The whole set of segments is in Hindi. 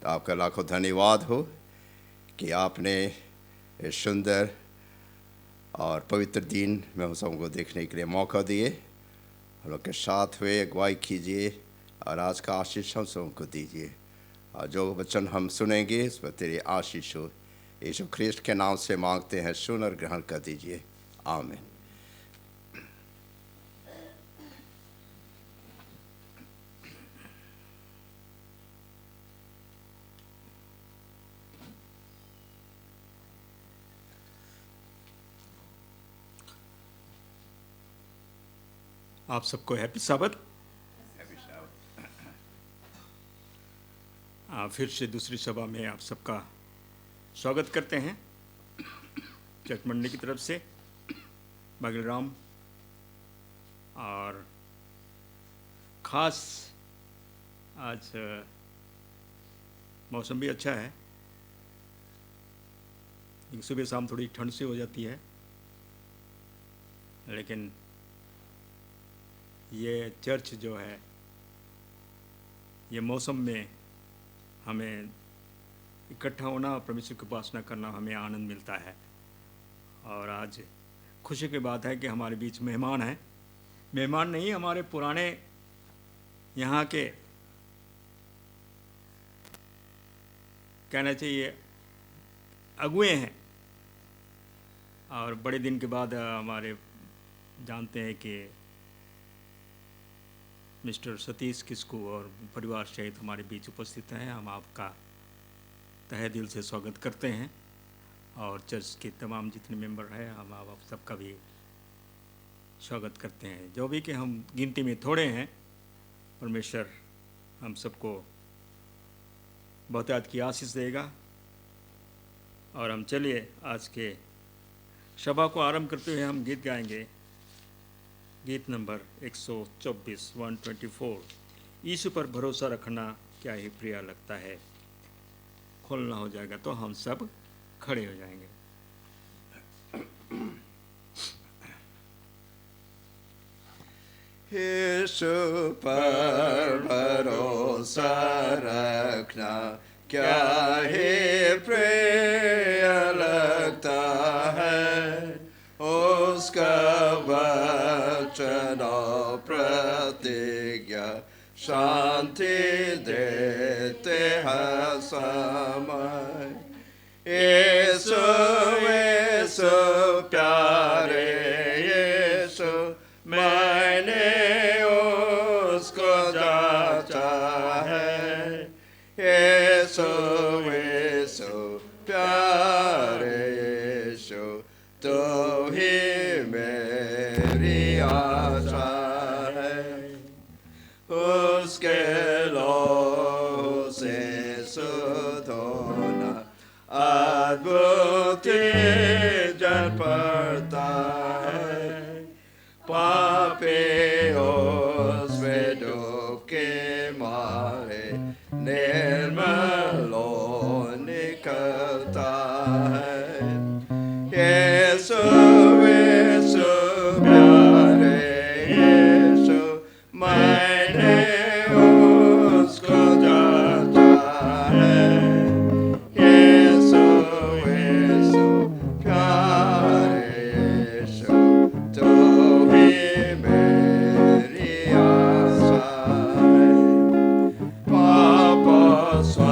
तो आपका लाखों धन्यवाद हो कि आपने इस सुंदर और पवित्र दिन में हम सबको देखने के लिए मौका दिए। हम लोग के साथ हुए अगुवाई कीजिए और आज का आशीष हम सबको दीजिए। और जो वचन हम सुनेंगे इस पर तेरी आशीष हो। यीशु ख्रिस्ट के नाम से मांगते हैं, सुन और ग्रहण कर दीजिए। आमीन। आप सबको हैप्पी साबत। फिर से दूसरी सभा में आप सबका स्वागत करते हैं चर्च मंडली की तरफ से। बगलराम और ख़ास आज मौसम भी अच्छा है, सुबह शाम थोड़ी ठंड सी हो जाती है, लेकिन ये चर्च जो है ये मौसम में हमें इकट्ठा होना और परमेश्वर की उपासना करना हमें आनंद मिलता है। और आज खुशी की बात है कि हमारे बीच मेहमान हैं। मेहमान नहीं, हमारे पुराने यहाँ के कहना चाहिए अगुए हैं। और बड़े दिन के बाद हमारे जानते हैं कि मिस्टर सतीश किस्कू और परिवार सहित हमारे बीच उपस्थित हैं। हम आपका तहे दिल से स्वागत करते हैं और चर्च के तमाम जितने मेंबर हैं हम आप सबका भी स्वागत करते हैं। जो भी कि हम गिनती में थोड़े हैं, परमेश्वर हम सबको बहुतायत की आशीष देगा। और हम चलिए आज के सभा को आरंभ करते हुए हम गीत गाएंगे। गीत नंबर 124 124, यीशु पर भरोसा रखना क्या ही प्रिय लगता है। खोलना हो जाएगा तो हम सब खड़े हो जाएंगे। यीशु पर भरोसा रखना क्या ही प्रिय लगता है। उसका वचन और प्रतिज्ञा शांति देते हैं समय। यीशु यीशु प्यारे यीशु, मैंने उसको जांचा है। यीशु यीशु प्यारे यीशु, तो ही मेरी आशा है। उसके लहू से शुद्ध होना अद्भुत जन पड़ता है। पापी उसमें डूबके मारे निर्मल निकलता है। यीशु यीशु प्यारे यीशु, मैंने उसको जांचा है। यीशु यीशु प्यारे यीशु, तो ही मेरी आशा है। पाप स्व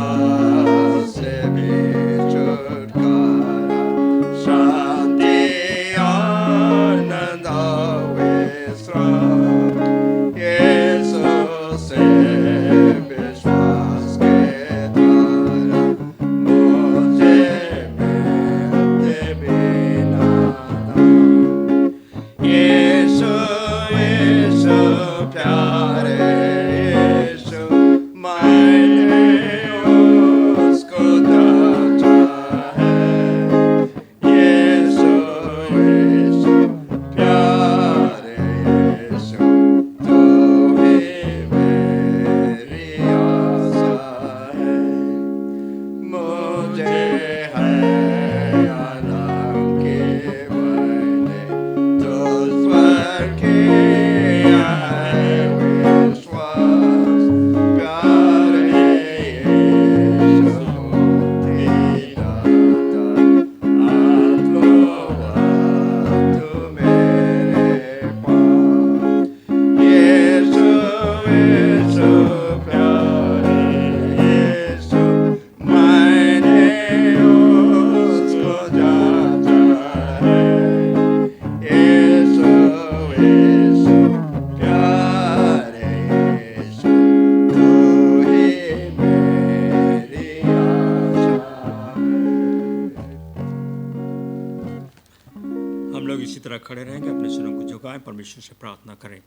तरह खड़े रहेंगे, अपने सिरों को झुकाएं, परमेश्वर से प्रार्थना करें।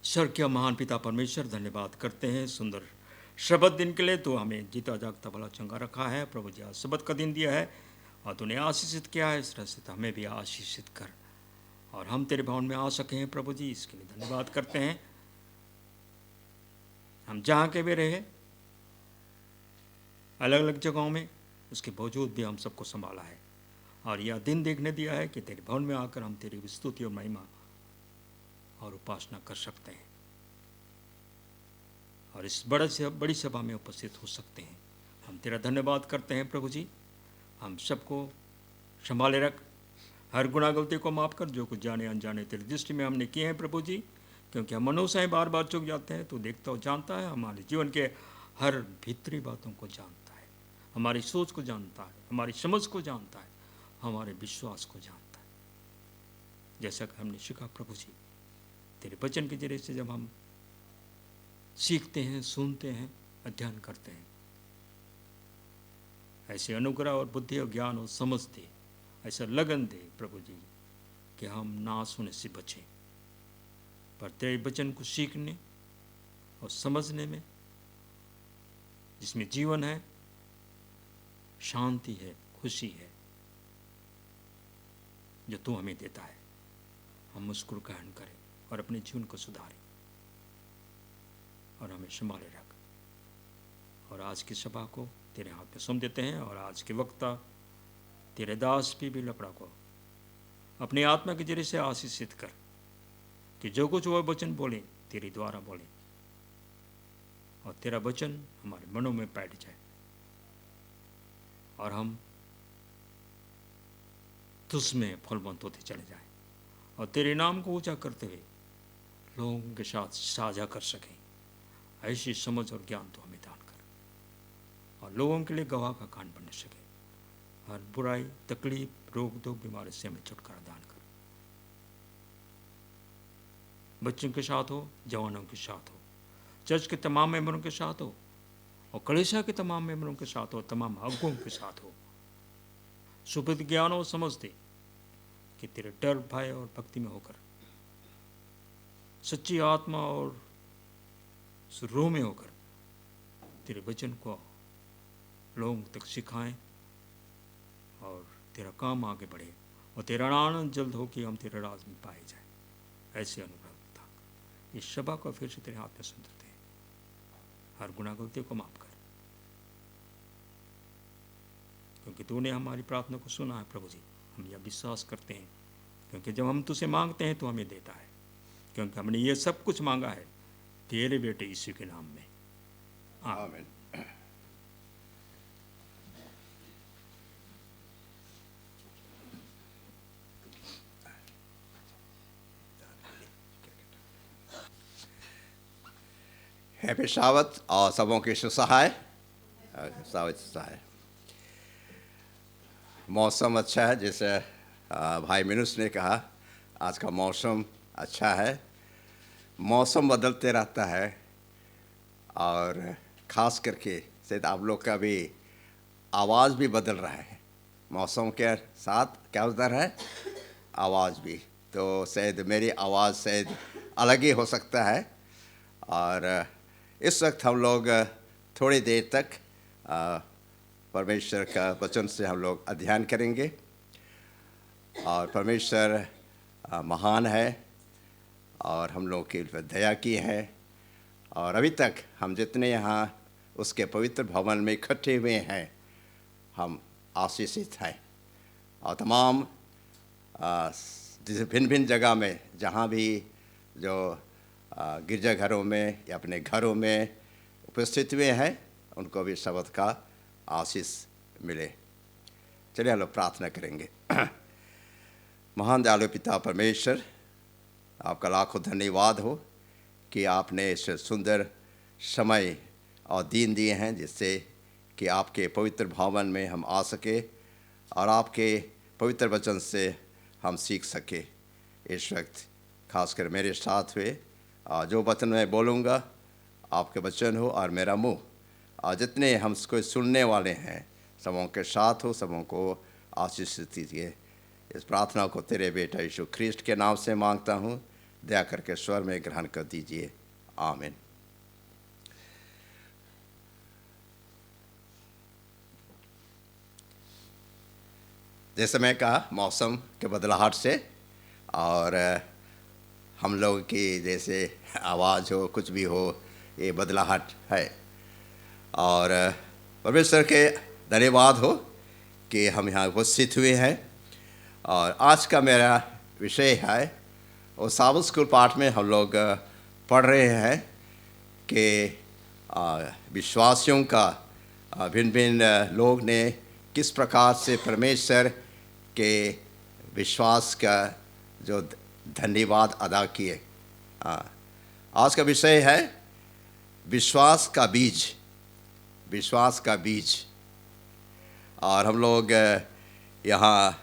स्वर्गीय महान पिता परमेश्वर, धन्यवाद करते हैं सुंदर शबत दिन के लिए। तो हमें जीता जागता भला चंगा रखा है प्रभु जी, आज शबत का दिन दिया है और तूने आशीषित किया है, इस तरह से तो हमें भी आशीषित कर और हम तेरे भवन में आ सके हैं प्रभु जी, इसके लिए धन्यवाद करते हैं। हम जहाँ के भी रहे अलग अलग जगहों में, उसके बावजूद भी हम सबको संभाला है और यह दिन देखने दिया है कि तेरे भवन में आकर हम तेरी स्तुति और महिमा और उपासना कर सकते हैं और इस बड़ी सभा में उपस्थित हो सकते हैं। हम तेरा धन्यवाद करते हैं प्रभु जी। हम सबको संभाले रख, हर गुनाह गलती को माफ़ कर, जो कुछ जाने अनजाने तेरी दृष्टि में हमने किए हैं प्रभु जी, क्योंकि हम मनुष्य हैं, बार बार चूक जाते हैं। तो देखता और जानता है, हमारे जीवन के हर भीतरी बातों को जानता है, हमारी सोच को जानता है, हमारी समझ को जानता है, हमारे विश्वास को जानता है। जैसा कि हमने सीखा प्रभु जी, तेरे वचन के जरिए से जब हम सीखते हैं, सुनते हैं, अध्ययन करते हैं, ऐसे अनुग्रह और बुद्धि और ज्ञान और समझ दे, ऐसा लगन दे प्रभु जी कि हम नाश होने से बचें, पर तेरे वचन को सीखने और समझने में, जिसमें जीवन है, शांति है, खुशी है, जो तू हमें देता है, हम उसको ग्रहण करें और अपने जीवन को सुधारें और हमें संभाले रख। और आज की सभा को तेरे हाथ में सौंप देते हैं और आज के वक्ता तेरे दास भी लपड़ा को अपनी आत्मा के जरिए से आशीषित कर कि जो कुछ वह वचन बोले तेरे द्वारा बोले और तेरा वचन हमारे मनों में बैठ जाए और हम तुझमें फलवंत होते चले जाएं और तेरे नाम को ऊंचा करते हुए लोगों के साथ साझा कर सकें। ऐसी समझ और ज्ञान तो हमें दान कर और लोगों के लिए गवाह का कान बन सके। हर बुराई, तकलीफ, रोग दो बीमारी से हमें छुटकारा दान कर। बच्चों के साथ हो, जवानों के साथ हो, चर्च के तमाम मेंबरों के साथ हो और कलीसिया के तमाम मेंबरों के साथ हो, तमाम अगुओं के साथ हो। सुबुद्ध ज्ञान और समझ दे कि तेरे डर, भय और भक्ति में होकर, सच्ची आत्मा और रूह में होकर तेरे वचन को लोगों तक सिखाएं और तेरा काम आगे बढ़े और तेरा आनंद जल्द हो कि हम तेरे राज में पाए जाए। ऐसे अनुग्रह था। इस सभा को फिर से तेरे हाथ में सुंदरते हैं। हर गुनाह गलती को माफ कर, क्योंकि तूने हमारी प्रार्थना को सुना है प्रभु जी। हम यह विश्वास करते हैं, क्योंकि जब हम तुझसे मांगते हैं तो हमें देता है, क्योंकि हमने ये सब कुछ मांगा है तेरे बेटे यीशु के नाम में, आमीन। हैप्पी सावत और सबों के सुसहाय सहाय। मौसम अच्छा है, जैसे भाई मिनुस ने कहा, आज का मौसम अच्छा है। मौसम बदलते रहता है और ख़ास करके शायद आप लोग का भी आवाज़ भी बदल रहा है। मौसम के साथ क्या बदल रहा है? आवाज़ भी। तो शायद मेरी आवाज़ शायद अलग ही हो सकता है। और इस वक्त हम लोग थोड़ी देर तक परमेश्वर का वचन से हम लोग अध्ययन करेंगे। और परमेश्वर महान है और हम लोग के ऊपर दया की है। और अभी तक हम जितने यहाँ उसके पवित्र भवन में इकट्ठे हुए हैं, हम आशीषित हैं। और तमाम भिन्न भिन्न जगह में जहाँ भी जो गिरजाघरों में या अपने घरों में उपस्थित हुए हैं, उनको भी शब्द का आशीष मिले। चलिए हम लोग प्रार्थना करेंगे। महान दयालु पिता परमेश्वर, आपका लाखों धन्यवाद हो कि आपने इस सुंदर समय और दिन दिए हैं, जिससे कि आपके पवित्र भवन में हम आ सके और आपके पवित्र वचन से हम सीख सके। इस वक्त खासकर मेरे साथ हुए, जो वचन मैं बोलूँगा आपके वचन हो और मेरा मुँह, और जितने हम इसको सुनने वाले हैं सबों के साथ हो, सबों को आशीष दीजिए। इस प्रार्थना को तेरे बेटा यीशु ख्रिस्ट के नाम से मांगता हूँ, दया करके स्वर में ग्रहण कर दीजिए। आमीन। जैसे समय का मौसम के बदलाहट से और हम लोग की जैसे आवाज़ हो, कुछ भी हो, ये बदलाहट है। और परमेश्वर के धन्यवाद हो कि हम यहाँ उपस्थित हुए हैं। और आज का मेरा विषय है, और साबुत स्कूल पाठ में हम लोग पढ़ रहे हैं कि विश्वासियों का भिन्न भिन्न लोग ने किस प्रकार से परमेश्वर के विश्वास का जो धन्यवाद अदा किए। आज का विषय है विश्वास का बीज, विश्वास का बीज। और हम लोग यहाँ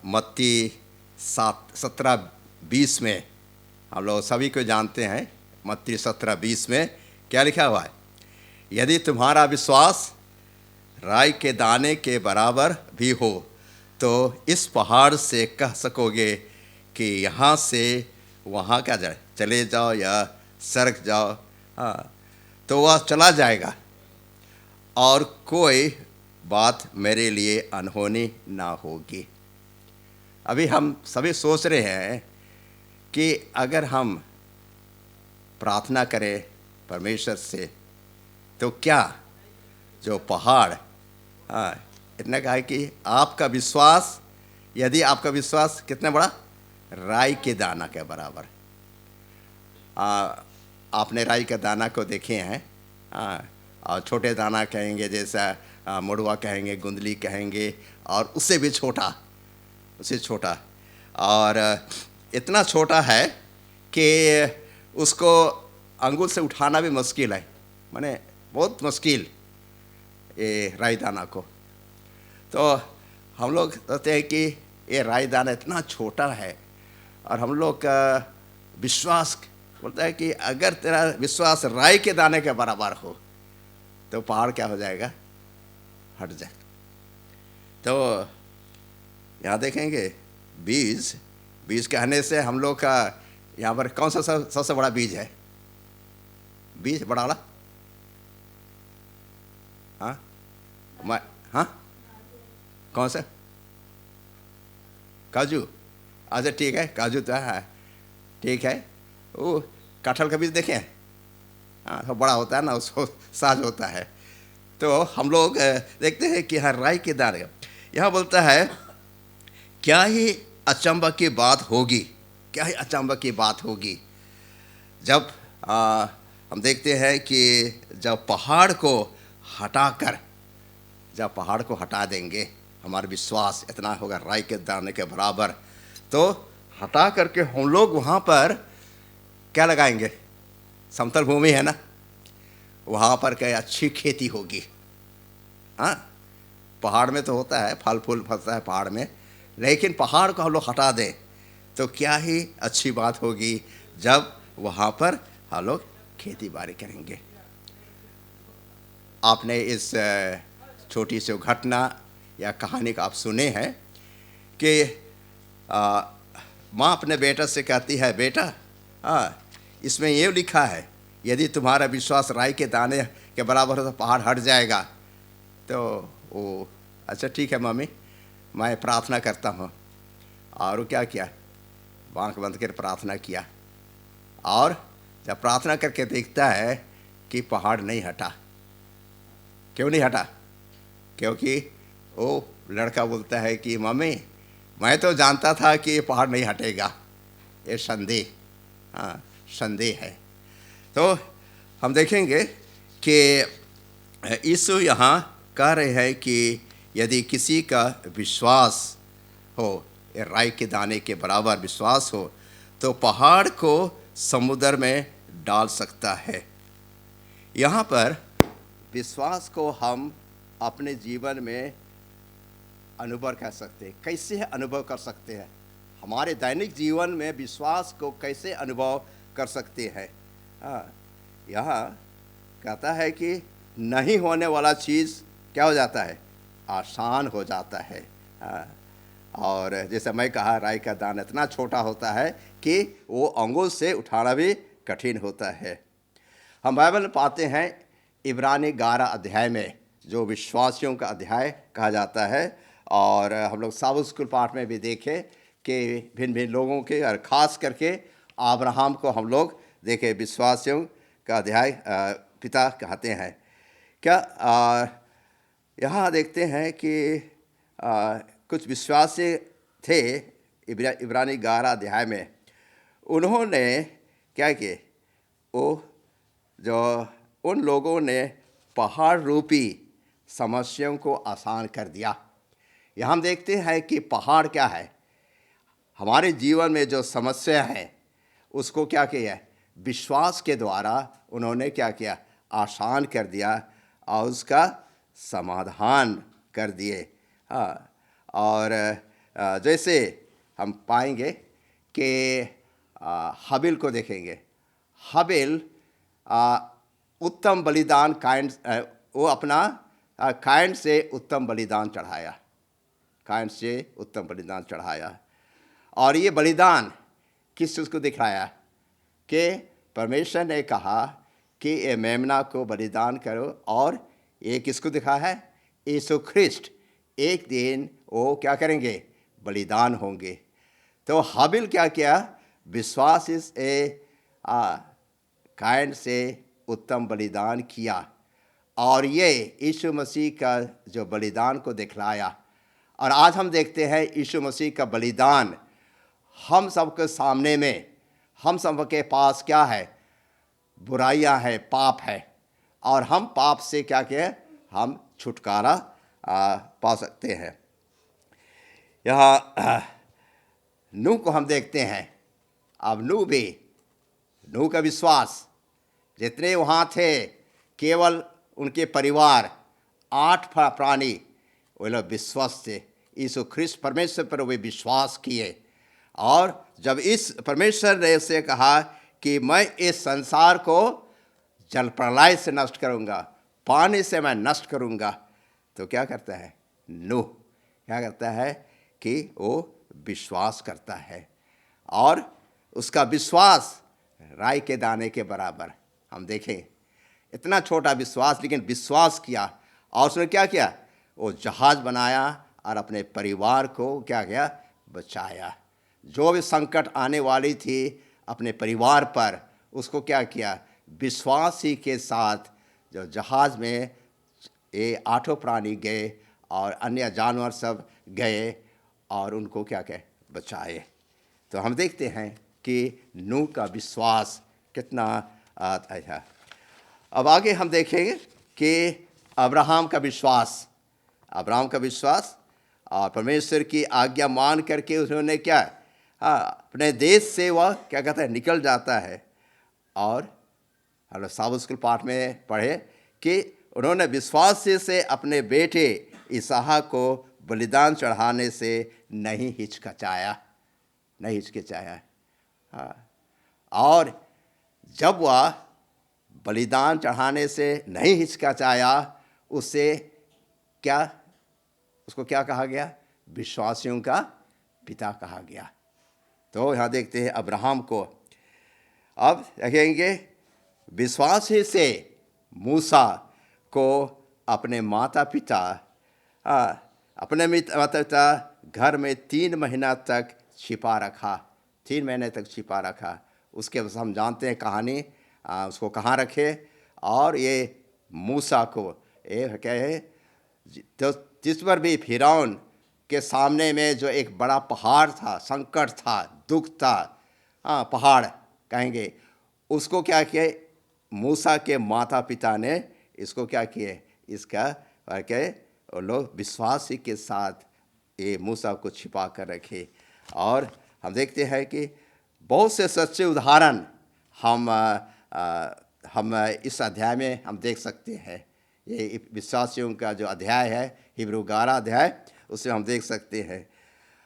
मत्ती 17:20 में हम लोग सभी को जानते हैं। मत्ती 17:20 में क्या लिखा हुआ है? यदि तुम्हारा विश्वास राई के दाने के बराबर भी हो तो इस पहाड़ से कह सकोगे कि यहाँ से वहाँ क्या जाए, चले जाओ या सरक जाओ, तो वह चला जाएगा और कोई बात मेरे लिए अनहोनी ना होगी। अभी हम सभी सोच रहे हैं कि अगर हम प्रार्थना करें परमेश्वर से तो क्या जो पहाड़, इतना कहा है कि आपका विश्वास, यदि आपका विश्वास कितना बड़ा, राई के दाना के बराबर। आपने राई का दाना को देखे हैं, और छोटे दाना कहेंगे, जैसा मुड़वा कहेंगे, गुंदली कहेंगे, और उससे भी छोटा, उससे छोटा। और इतना छोटा है कि उसको अंगुल से उठाना भी मुश्किल है, माने बहुत मुश्किल ये राई दाना को। तो हम लोग कहते हैं कि ये राई दाना इतना छोटा है, और हम लोग का विश्वास बोलता है कि अगर तेरा विश्वास राई के दाने के बराबर हो तो पहाड़ क्या हो जाएगा, हट जाए। तो यहाँ देखेंगे बीज, बीज कहने से हम लोग का यहाँ पर कौन सा सबसे बड़ा बीज है? बीज बड़ा वाला, हाँ, कौन सा? काजू। अच्छा ठीक है, काजू तो है, ठीक है। वो कटहल का बीज देखें, हाँ, तो बड़ा होता है ना, उसको साज होता है। तो हम लोग देखते हैं कि हाँ, राई के दाने, यहाँ बोलता है क्या ही अचंभा की बात होगी, क्या ही अचंभा की बात होगी जब हम देखते हैं कि जब पहाड़ को हटाकर, जब पहाड़ को हटा देंगे, हमारा विश्वास इतना होगा राई के दाने के बराबर, तो हटा करके हम लोग वहाँ पर क्या लगाएंगे? समतल भूमि है ना, वहाँ पर क्या अच्छी खेती होगी। हाँ, पहाड़ में तो होता है, फल फूल फलता है पहाड़ में, लेकिन पहाड़ को हम लोग हटा दें तो क्या ही अच्छी बात होगी जब वहाँ पर हम लोग खेती बाड़ी करेंगे। आपने इस छोटी सी घटना या कहानी का आप सुने हैं कि माँ अपने बेटा से कहती है, बेटा इसमें ये लिखा है यदि तुम्हारा विश्वास राई के दाने के बराबर हो तो पहाड़ हट जाएगा। तो वो अच्छा ठीक है मम्मी, मैं प्रार्थना करता हूँ। और वो क्या किया, आँख बंद कर प्रार्थना किया, और जब प्रार्थना करके देखता है कि पहाड़ नहीं हटा। क्यों नहीं हटा? क्योंकि वो लड़का बोलता है कि मम्मी मैं तो जानता था कि ये पहाड़ नहीं हटेगा, ये संदेह, हाँ संदेह है। तो हम देखेंगे कि यीशु यहाँ कह रहे हैं कि यदि किसी का विश्वास हो, राई के दाने के बराबर विश्वास हो, तो पहाड़ को समुद्र में डाल सकता है। यहाँ पर विश्वास को हम अपने जीवन में अनुभव कर सकते हैं। कैसे अनुभव कर सकते हैं? हमारे दैनिक जीवन में विश्वास को कैसे अनुभव कर सकते हैं? यहाँ कहता है कि नहीं होने वाला चीज़ क्या हो जाता है, आसान हो जाता है। और जैसे मैं कहा, राई का दाना इतना छोटा होता है कि वो अंगुल से उठाना भी कठिन होता है। हम बाइबल में पाते हैं इब्रानी 11 अध्याय में, जो विश्वासियों का अध्याय कहा जाता है, और हम लोग साबुत स्कूल पाठ में भी देखे कि भिन्न भिन्न लोगों के, और ख़ास करके अब्राहम को हम लोग देखे विश्वासियों का अध्याय पिता कहते हैं। क्या यहाँ देखते हैं कि कुछ विश्वासी थे इब्रानी 11 अध्याय में। उन्होंने क्या किए, वो जो उन लोगों ने पहाड़ रूपी समस्याओं को आसान कर दिया। यहाँ हम देखते हैं कि पहाड़ क्या है, हमारे जीवन में जो समस्या है उसको क्या किया है, विश्वास के द्वारा उन्होंने क्या किया, आसान कर दिया और उसका समाधान कर दिए। हाँ, और जैसे हम पाएंगे कि हाबिल को देखेंगे। हाबिल उत्तम बलिदान कायन, वो अपना कायन से उत्तम बलिदान चढ़ाया, कायन से उत्तम बलिदान चढ़ाया। और ये बलिदान किस चीज़ को दिखाया कि परमेश्वर ने कहा कि ये मेमना को बलिदान करो, और ये किसको दिखा है, यीशु ख्रिस्ट एक दिन वो क्या करेंगे, बलिदान होंगे। तो हाबिल क्या किया, विश्वास से कायन से उत्तम बलिदान किया, और ये यीशु मसीह का जो बलिदान को दिखलाया। और आज हम देखते हैं यीशु मसीह का बलिदान हम सबके सामने में, हम सबके पास क्या है, बुराइयां है, पाप है, और हम पाप से क्या किए, हम छुटकारा पा सकते हैं। यहाँ नूह को हम देखते हैं। अब नूह का विश्वास, जितने वहाँ थे केवल उनके परिवार 8 प्राणी, वे लोग विश्वास थे, यीशु ख्रिस्त परमेश्वर पर वे विश्वास किए। और जब इस परमेश्वर ने से कहा कि मैं इस संसार को जल प्रलय से नष्ट करूँगा, पानी से मैं नष्ट करूँगा, तो क्या करता है नूह, क्या करता है कि वो विश्वास करता है, और उसका विश्वास राई के दाने के बराबर। हम देखें इतना छोटा विश्वास, लेकिन विश्वास किया, और उसने क्या किया, वो जहाज़ बनाया और अपने परिवार को क्या किया, बचाया। जो भी संकट आने वाली थी अपने परिवार पर, उसको क्या किया, विश्वास ही के साथ जो जहाज़ में ये 8 प्राणी गए और अन्य जानवर सब गए, और उनको क्या कहे, बचाए। तो हम देखते हैं कि नूह का विश्वास कितना अच्छा। अब आगे हम देखेंगे कि अब्राहम का विश्वास, और परमेश्वर की आज्ञा मान करके उन्होंने क्या, अपने देश से वह क्या कहता है, निकल जाता है। और हम लोग साबुत स्कूल पाठ में पढ़े कि उन्होंने विश्वास से अपने बेटे इसहाक को बलिदान चढ़ाने से नहीं हिचकिचाया। और जब वह बलिदान चढ़ाने से नहीं हिचकिचाया, उसको क्या कहा गया, विश्वासियों का पिता कहा गया। तो यहाँ देखते हैं अब्राहम को। अब देखेंगे विश्वास ही से मूसा को अपने माता पिता घर में 3 महीना तक छिपा रखा, 3 महीने तक छिपा रखा। उसके बाद हम जानते हैं कहानी, उसको कहाँ रखे। और ये मूसा को ये क्या है, तो जिस पर भी फिरौन के सामने में जो एक बड़ा पहाड़ था, संकट था, दुख था, पहाड़ कहेंगे, उसको क्या किए, मूसा के माता पिता ने इसको क्या किए, इसका क्या वो लोग विश्वास के साथ ये मूसा को छिपा कर रखे। और हम देखते हैं कि बहुत से सच्चे उदाहरण हम इस अध्याय में हम देख सकते हैं। ये विश्वासियों का जो अध्याय है, हिब्रू 11 अध्याय, उससे हम देख सकते हैं।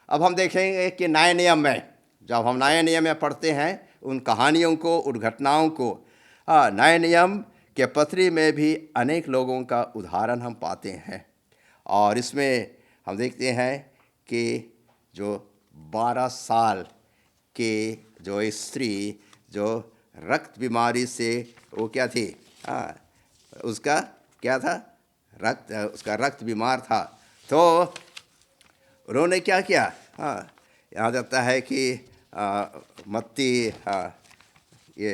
अब हम देखेंगे कि नए नियम में, जब हम नए नियम में पढ़ते हैं उन कहानियों को, उन घटनाओं को, नए नियम के पत्री में भी अनेक लोगों का उदाहरण हम पाते हैं। और इसमें हम देखते हैं कि जो 12 साल के जो स्त्री जो रक्त बीमारी से वो क्या थी, उसका क्या था, उसका रक्त बीमार था। तो उन्होंने क्या किया, यहाँ जाता है कि मत्ती ये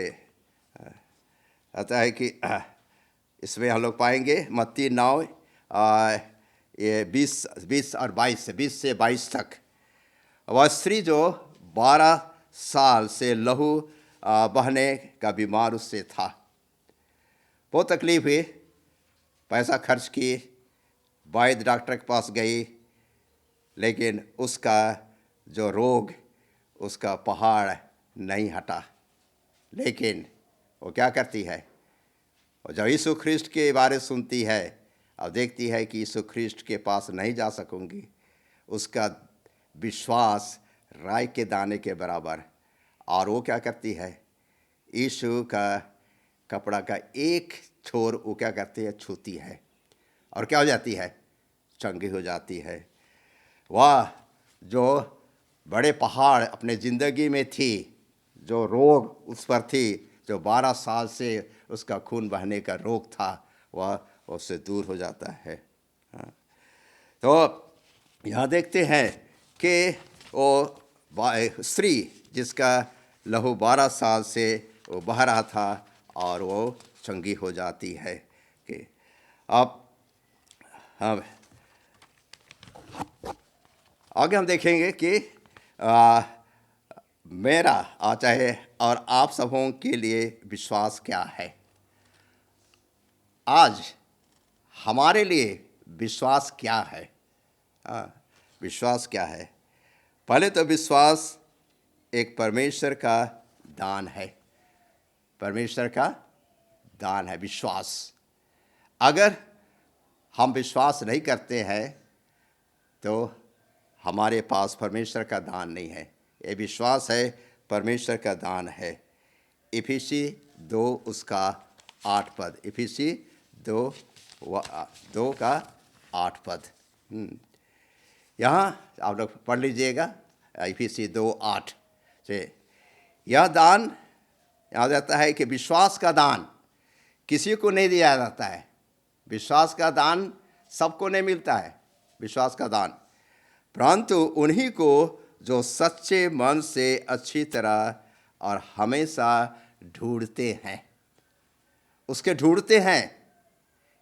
आता है कि इसमें हम लोग पाएंगे मत्ती 9 ये 20 और 20 से 22 तक। वह स्त्री जो 12 साल से लहू बहने का बीमार उससे था, बहुत तकलीफ हुई, पैसा खर्च की, वैद्य डॉक्टर के पास गई, लेकिन उसका जो रोग, उसका पहाड़ नहीं हटा। लेकिन वो क्या करती है, और जब यीशु ख्रिस्ट के बारे सुनती है और देखती है कि यीशु ख्रिस्ट के पास नहीं जा सकूंगी, उसका विश्वास राई के दाने के बराबर, और वो क्या करती है, यीशु का कपड़ा का एक छोर वो क्या करती है, छूती है, और क्या हो जाती है, चंगी हो जाती है। वह जो बड़े पहाड़ अपने ज़िंदगी में थी, जो रोग उस पर थी, जो 12 साल से उसका खून बहने का रोग था, वह उससे दूर हो जाता है। तो यहाँ देखते हैं कि वो स्त्री जिसका लहू 12 साल से वो बह रहा था और वो चंगी हो जाती है। कि अब हम आगे हम देखेंगे कि मेरा चाहे और आप सबों के लिए विश्वास क्या है। आज हमारे लिए विश्वास क्या है, विश्वास क्या है। पहले तो विश्वास एक परमेश्वर का दान है, परमेश्वर का दान है विश्वास। अगर हम विश्वास नहीं करते हैं तो हमारे पास परमेश्वर का दान नहीं है। ये विश्वास है परमेश्वर का दान है। इफिसी 2 उसका 8 पद, इफिसी 2 का 8 पद। यहाँ आप लोग पढ़ लीजिएगा, इफिसी 2:8 से। यह दान याद जाता है कि विश्वास का दान किसी को नहीं दिया जाता है। विश्वास का दान सबको नहीं मिलता है, विश्वास का दान, परंतु उन्हीं को जो सच्चे मन से अच्छी तरह और हमेशा ढूंढते हैं, उसके ढूंढते हैं।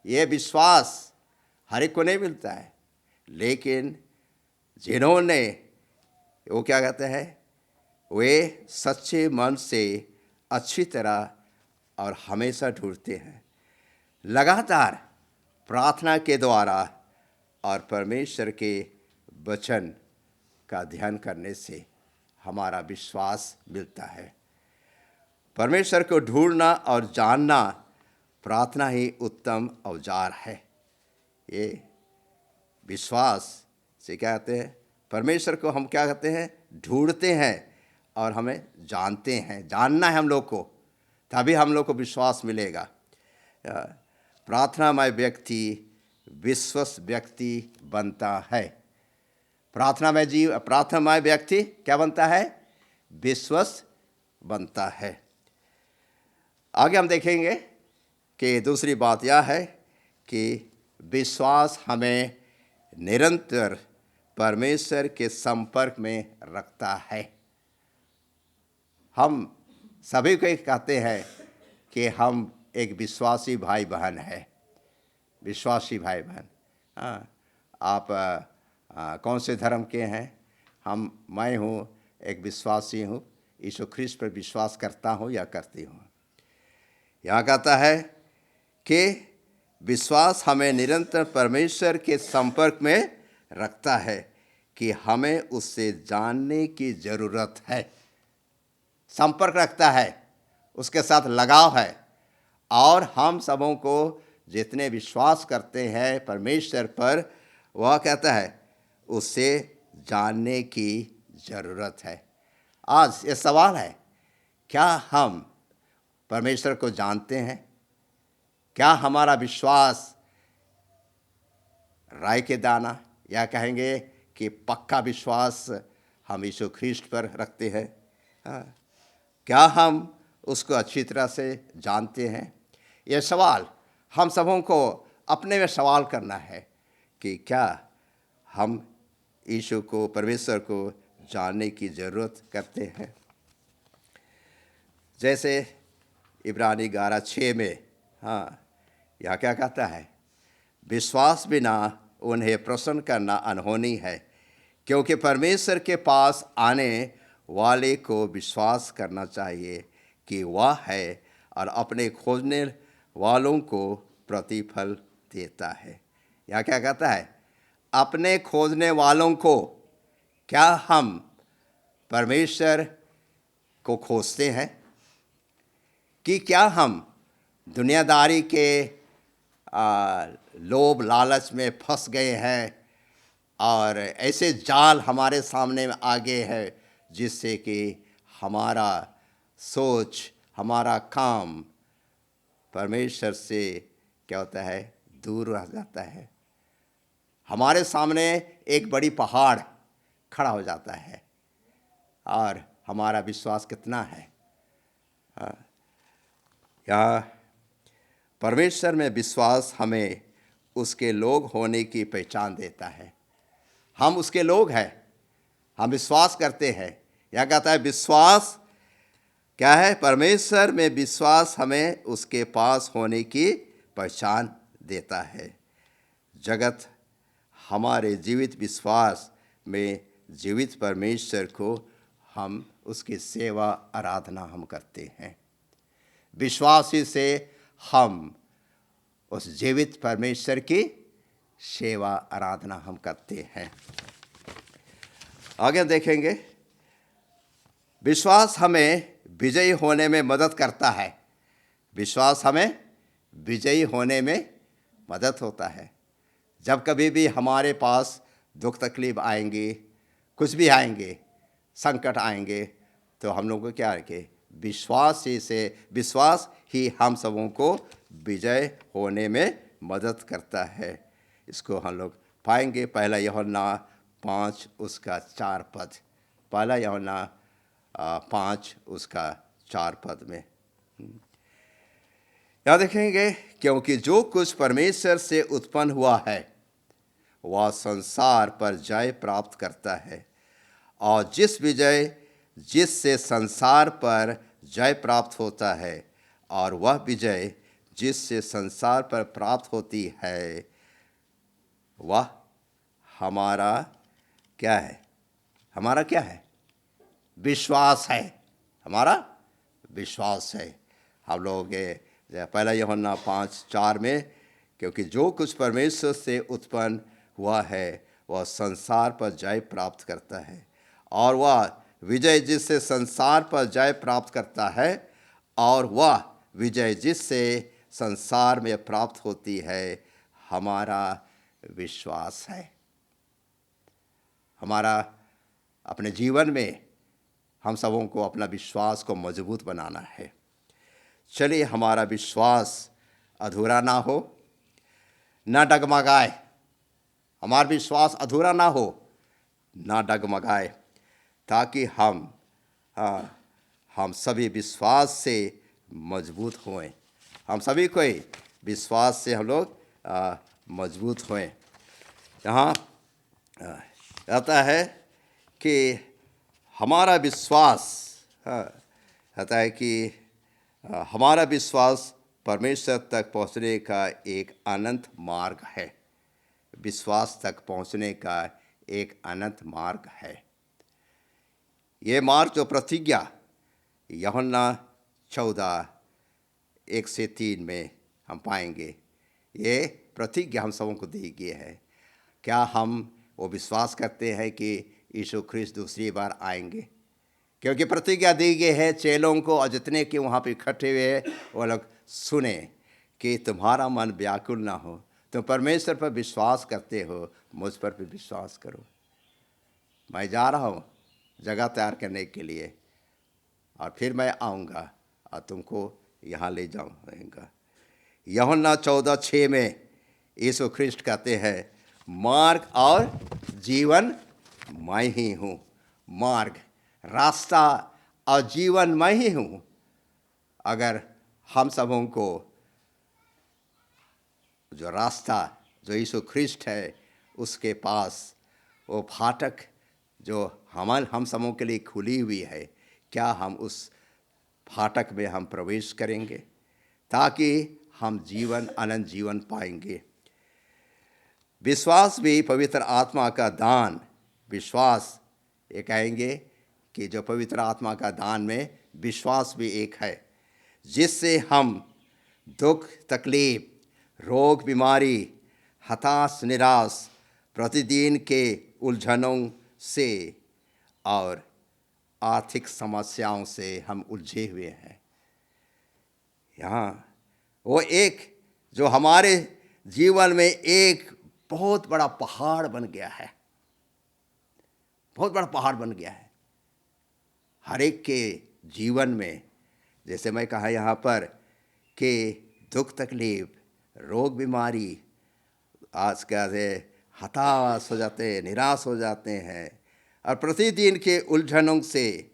ये विश्वास हर एक को नहीं मिलता है, लेकिन जिन्होंने वो क्या कहते हैं, वे सच्चे मन से अच्छी तरह और हमेशा ढूंढते हैं। लगातार प्रार्थना के द्वारा और परमेश्वर के वचन का ध्यान करने से हमारा विश्वास मिलता है। परमेश्वर को ढूंढना और जानना प्रार्थना ही उत्तम औजार है। ये विश्वास से क्या कहते हैं, परमेश्वर को हम क्या कहते हैं, ढूंढते हैं और हमें जानते हैं। जानना है हम लोग को, तभी हम लोग को विश्वास मिलेगा। प्रार्थनामय व्यक्ति विश्वस व्यक्ति बनता है। प्रार्थनामय व्यक्ति क्या बनता है, विश्वस बनता है। आगे हम देखेंगे कि दूसरी बात यह है कि विश्वास हमें निरंतर परमेश्वर के संपर्क में रखता है। हम सभी को कहते हैं कि हम एक विश्वासी भाई बहन है, विश्वासी भाई बहन। आप कौन से धर्म के हैं? मैं हूँ एक विश्वासी हूँ, यीशु ख्रिस्ट पर विश्वास करता हूँ या करती हूँ। यहाँ कहता है कि विश्वास हमें निरंतर परमेश्वर के संपर्क में रखता है कि हमें उससे जानने की ज़रूरत है। संपर्क रखता है, उसके साथ लगाव है। और हम सबों को जितने विश्वास करते हैं परमेश्वर पर, वह कहता है उससे जानने की ज़रूरत है। आज ये सवाल है, क्या हम परमेश्वर को जानते हैं? क्या हमारा विश्वास राई के दाना, या कहेंगे कि पक्का विश्वास हम यीशु ख्रीस्ट पर रखते हैं? हाँ, क्या हम उसको अच्छी तरह से जानते हैं? यह सवाल हम सबों को अपने में सवाल करना है कि क्या हम यीशु को, परमेश्वर को जानने की ज़रूरत करते हैं। जैसे इब्रानी 11:6 में यह क्या कहता है? विश्वास बिना उन्हें प्रसन्न करना अनहोनी है, क्योंकि परमेश्वर के पास आने वाले को विश्वास करना चाहिए कि वह है और अपने खोजने वालों को प्रतिफल देता है। यह क्या कहता है? अपने खोजने वालों को। क्या हम परमेश्वर को खोजते हैं कि क्या हम दुनियादारी के लोभ लालच में फंस गए हैं और ऐसे जाल हमारे सामने आ गए हैं जिससे कि हमारा सोच, हमारा काम परमेश्वर से क्या होता है? दूर रह जाता है। हमारे सामने एक बड़ी पहाड़ खड़ा हो जाता है और हमारा विश्वास कितना है? यहाँ परमेश्वर में विश्वास हमें उसके लोग होने की पहचान देता है। हम उसके लोग हैं, हम विश्वास करते हैं। यह कहता है विश्वास क्या है? परमेश्वर में विश्वास हमें उसके पास होने की पहचान देता है। जगत हमारे जीवित विश्वास में जीवित परमेश्वर को हम उसकी सेवा आराधना हम करते हैं। विश्वास ही से हम उस जीवित परमेश्वर की सेवा आराधना हम करते हैं। आगे देखेंगे, विश्वास हमें विजयी होने में मदद करता है। विश्वास हमें विजयी होने में मदद होता है। जब कभी भी हमारे पास दुख तकलीफ आएंगी, कुछ भी आएंगे, संकट आएंगे, तो हम लोगों को क्या रखें? विश्वास ही हम सबों को विजय होने में मदद करता है। इसको हम लोग पाएंगे 1 यूहन्ना 5 उसका 4 पद। 1 यूहन्ना 5 उसका 4 पद में यहाँ देखेंगे, क्योंकि जो कुछ परमेश्वर से उत्पन्न हुआ है वह संसार पर जय प्राप्त करता है, और जिससे संसार पर जय प्राप्त होता है, और वह विजय जिससे संसार पर प्राप्त होती है वह हमारा क्या है? हमारा क्या है? विश्वास है। हमारा विश्वास है। हम लोग 1 यूहन्ना 5:4 में, क्योंकि जो कुछ परमेश्वर से उत्पन्न हुआ है वह संसार पर जय प्राप्त करता है, और वह विजय जिससे संसार पर जय प्राप्त करता है, और वह विजय जिससे संसार में प्राप्त होती है हमारा विश्वास है। हमारा अपने जीवन में हम सबों को अपना विश्वास को मजबूत बनाना है। चलिए हमारा विश्वास अधूरा ना हो, ना डगमगाए। हमारा विश्वास अधूरा ना हो, ना डगमगाए, ताकि हम सभी विश्वास से मजबूत होएं। हम सभी को विश्वास से हम लोग मजबूत होएं। यहाँ कहता है कि हमारा विश्वास कहता है कि हमारा विश्वास परमेश्वर तक पहुँचने का एक अनंत मार्ग है। विश्वास तक पहुँचने का एक अनंत मार्ग है। ये मार्ग जो प्रतिज्ञा यूहन्ना 14:1-3 में हम पाएंगे, ये प्रतिज्ञा हम सबों को दी गई है। क्या हम वो विश्वास करते हैं कि यीशु ख्रिस्त दूसरी बार आएंगे? क्योंकि प्रतिज्ञा दी गई है चेलों को, और जितने कि वहाँ पे इकट्ठे हुए वो लोग सुने कि तुम्हारा मन व्याकुल ना हो, तुम परमेश्वर पर विश्वास करते हो, मुझ पर भी विश्वास करो। मैं जा रहा हूँ जगह तैयार करने के लिए, और फिर मैं आऊँगा और तुमको यहाँ ले जाऊँगा। यूहन्ना 14:6 में यीशु ख्रिस्ट कहते हैं, मार्ग और जीवन मैं ही हूँ मार्ग, रास्ता और जीवन, मैं ही हूँ। अगर हम सबों को जो रास्ता जो यीशु ख्रिस्ट है उसके पास वो फाटक जो हम सबों के लिए खुली हुई है, क्या हम उस फाटक में हम प्रवेश करेंगे ताकि हम जीवन, अनंत जीवन पाएंगे। विश्वास भी पवित्र आत्मा का दान, विश्वास ये कहेंगे कि जो पवित्र आत्मा का दान में विश्वास भी एक है, जिससे हम दुख, तकलीफ, रोग, बीमारी, हताश, निराश, प्रतिदिन के उलझनों से और आर्थिक समस्याओं से हम उलझे हुए हैं। यहाँ वो एक जो हमारे जीवन में एक बहुत बड़ा पहाड़ बन गया है, बहुत बड़ा पहाड़ बन गया है हर एक के जीवन में। जैसे मैं कहा यहाँ पर कि दुख, तकलीफ, रोग, बीमारी, आज का से हताश हो जाते हैं, निराश हो जाते हैं, और प्रतिदिन के उलझनों से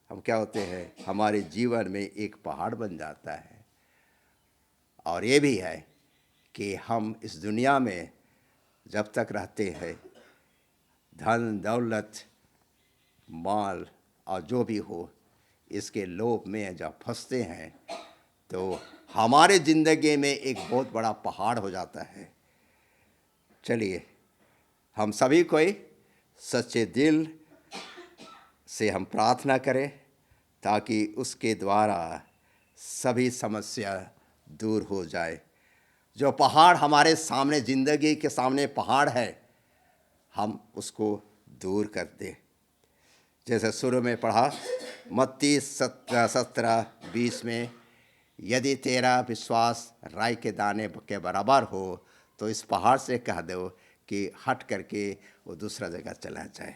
हम क्या होते हैं, हमारे जीवन में एक पहाड़ बन जाता है। और ये भी है कि हम इस दुनिया में जब तक रहते हैं, धन दौलत, माल और जो भी हो, इसके लोभ में जब फंसते हैं तो हमारे ज़िंदगी में एक बहुत बड़ा पहाड़ हो जाता है। चलिए हम सभी कोई सच्चे दिल से हम प्रार्थना करें ताकि उसके द्वारा सभी समस्या दूर हो जाए। जो पहाड़ हमारे सामने, ज़िंदगी के सामने पहाड़ है, हम उसको दूर कर दें। जैसे शुरू में पढ़ा मत्ती 17:20 में, यदि तेरा विश्वास राई के दाने के बराबर हो तो इस पहाड़ से कह दो कि हट करके वो दूसरा जगह चला जाए।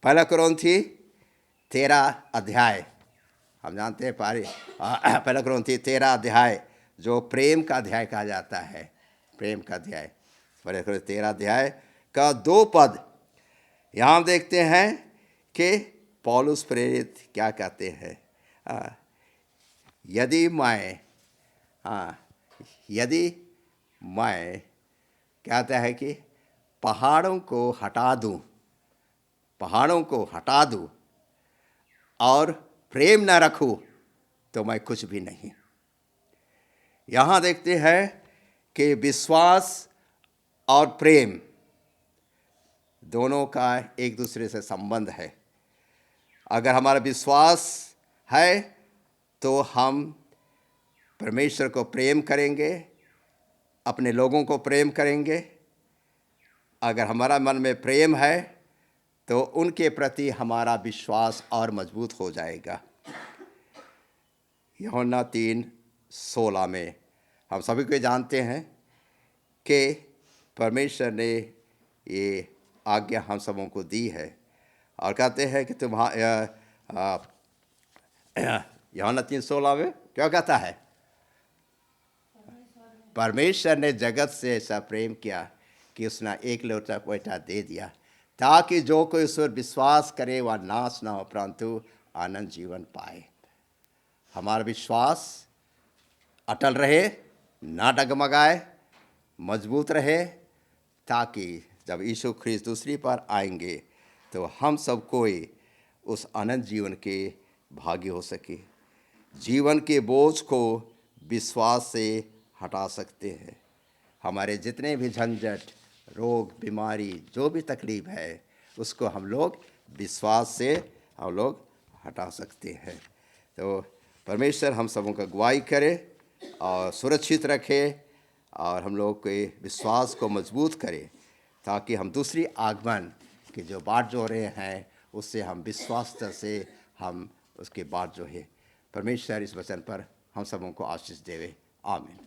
पहला कुरिन्थी 13 हम जानते हैं पहला कुरिन्थी 13 जो प्रेम का अध्याय कहा जाता है, प्रेम का अध्याय। पहला कुरिन्थी 13 का 2 पद यहाँ हम देखते हैं कि पौलुस प्रेरित क्या कहते हैं। यदि मैं कहता है कि पहाड़ों को हटा दूं और प्रेम न रखूं तो मैं कुछ भी नहीं। यहाँ देखते हैं कि विश्वास और प्रेम दोनों का एक दूसरे से संबंध है। अगर हमारा विश्वास है तो हम परमेश्वर को प्रेम करेंगे, अपने लोगों को प्रेम करेंगे। अगर हमारा मन में प्रेम है तो उनके प्रति हमारा विश्वास और मजबूत हो जाएगा। यूहन्ना 3:16 में हम सभी को जानते हैं कि परमेश्वर ने ये आज्ञा हम सबों को दी है और कहते हैं कि यूहन्ना 3:16 में क्या कहता है? परमेश्वर ने जगत से ऐसा प्रेम किया कि उसने एक लौता बेटा दे दिया ताकि जो कोई उस पर विश्वास करे वह नाश न हो परंतु आनंद जीवन पाए। हमारा विश्वास अटल रहे, ना डगमगाए, मजबूत रहे, ताकि जब यीशु ख्रिस्त दूसरी बार आएंगे तो हम सब कोई उस अनंत जीवन के भागी हो सके। जीवन के बोझ को विश्वास से हटा सकते हैं। हमारे जितने भी झंझट, रोग, बीमारी, जो भी तकलीफ है, उसको हम लोग विश्वास से हम लोग हटा सकते हैं। तो परमेश्वर हम सबों का अगुवाई करे और सुरक्षित रखे और हम लोग के विश्वास को मजबूत करे ताकि हम दूसरी आगमन की जो बाट जो रहे हैं उससे हम विश्वास से हम उसके बाट जो है। परमेश्वर इस वचन पर हम सबों को आशीष देवे। आमीन।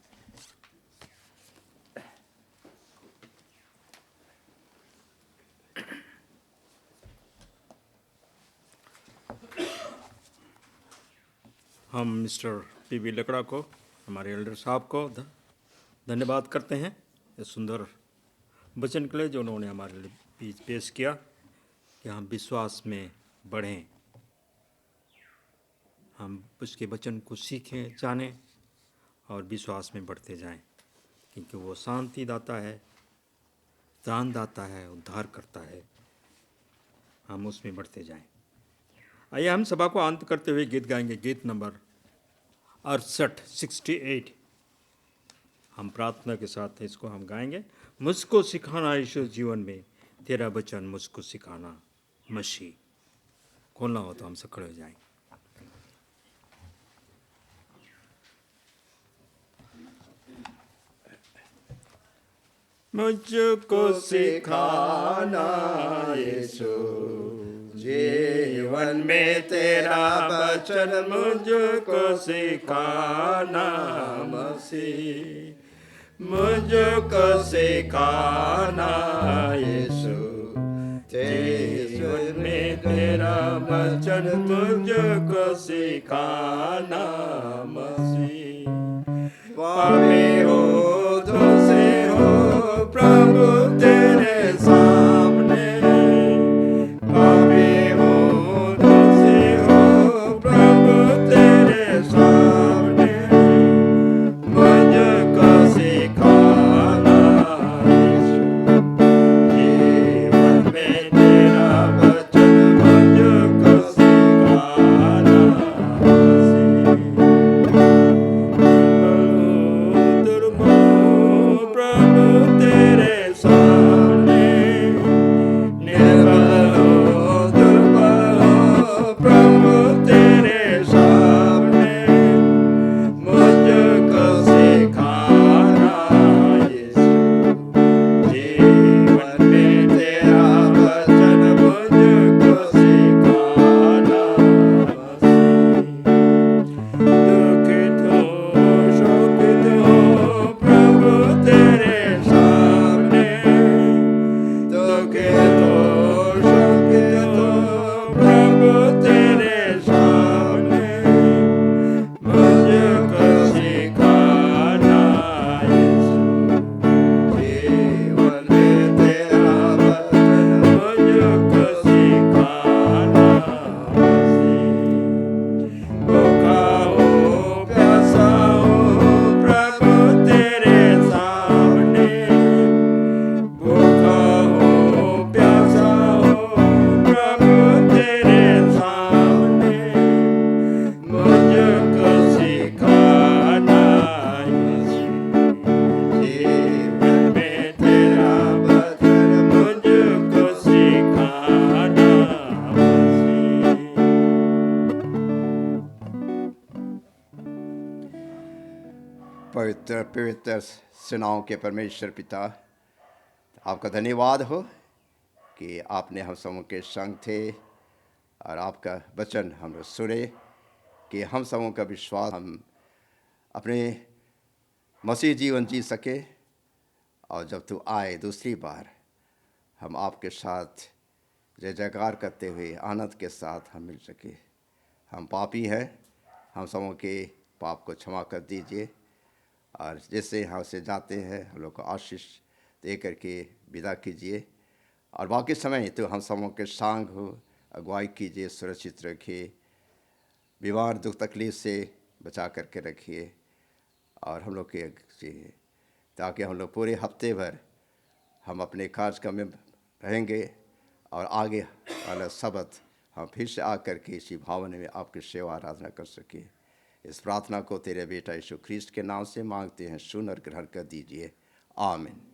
हम मिस्टर पीवी लकड़ा को, हमारे एल्डर साहब को धन्यवाद करते हैं इस सुंदर वचन के लिए जो उन्होंने हमारे लिए पेश किया। कि हम विश्वास में बढ़ें, हम उसके वचन को सीखें, जानें और विश्वास में बढ़ते जाएं, क्योंकि वो शांति दाता है, दान दाता है, उद्धार करता है। हम उसमें बढ़ते जाएं। आइए हम सभा को अंत करते हुए गीत गाएंगे, गीत नंबर 68। हम प्रार्थना के साथ इसको हम गाएंगे। मुझको सिखाना ईश्वर जीवन में, तेरा वचन मुझको सिखाना मसीह। खोलना हो तो हम सब खड़े हो जाएं। मुझको सिखाना यीशु, जीवन में तेरा वचन मुझको सिखाना मसीह, मुझको सिखाना यीशु, जीवन में तेरा वचन मुझको सिखाना मसीह। पापी हो तुझसे हो प्रभु तेरे सामने, पापी हो तुझसे हो प्रभु तेरे सामने, मुझको सिखाना यीशु, जीवन में तेरा वचन मुझको सिखाना मसीह। प्रभु तेरे सामने, निर्बल हो दुर्बल हो प्रभु तेरे सामने, मुझको सिखाना यीशु, जीवन में तेरा वचन मुझको सिखाना मसीह। दुखित हो शोकित हो प्रभु तेरे सामने, दुखित हो शोकित हो प्रभु तेरे सामने, मुझको सिखाना यीशु, जीवन में तेरा वचन मुझको सिखाना मसीह। भूखा हो प्यासा हो प्रभु तेरे सामने, भूखा हो प्यासा हो प्रभु तेरे सामने, मुझको सिखाना यीशु, जीवन में तेरा वचन मुझको सिखाना मसीह। पवित्र पवित्र सेनाओं के परमेश्वर पिता, आपका धन्यवाद हो कि आपने हम सबों के संग थे और आपका वचन हम सुने कि हम सबों का विश्वास हम अपने मसीह जीवन जी सके, और जब तू आए दूसरी बार हम आपके साथ जय जयकार करते हुए आनंद के साथ हम मिल सके। हम पापी हैं, हम सबों के पाप को क्षमा कर दीजिए, और जैसे यहाँ से जाते हैं हम लोग को आशीष दे करके विदा कीजिए, और बाकी समय तो हम सबों के संग हो, अगुवाई कीजिए, सुरक्षित रखिए, बीमार दुख तकलीफ से बचा करके रखिए, और हम लोग के चाहिए ताकि हम लोग पूरे हफ्ते भर हम अपने कार्यक्रम में रहेंगे, और आगे वाला सबक हम फिर से आकर के इसी भावना में आपकी सेवा आराधना कर सके। इस प्रार्थना को तेरे बेटा यीशु ख्रीस्त के नाम से मांगते हैं, सुन और ग्रहण कर दीजिए। आमीन।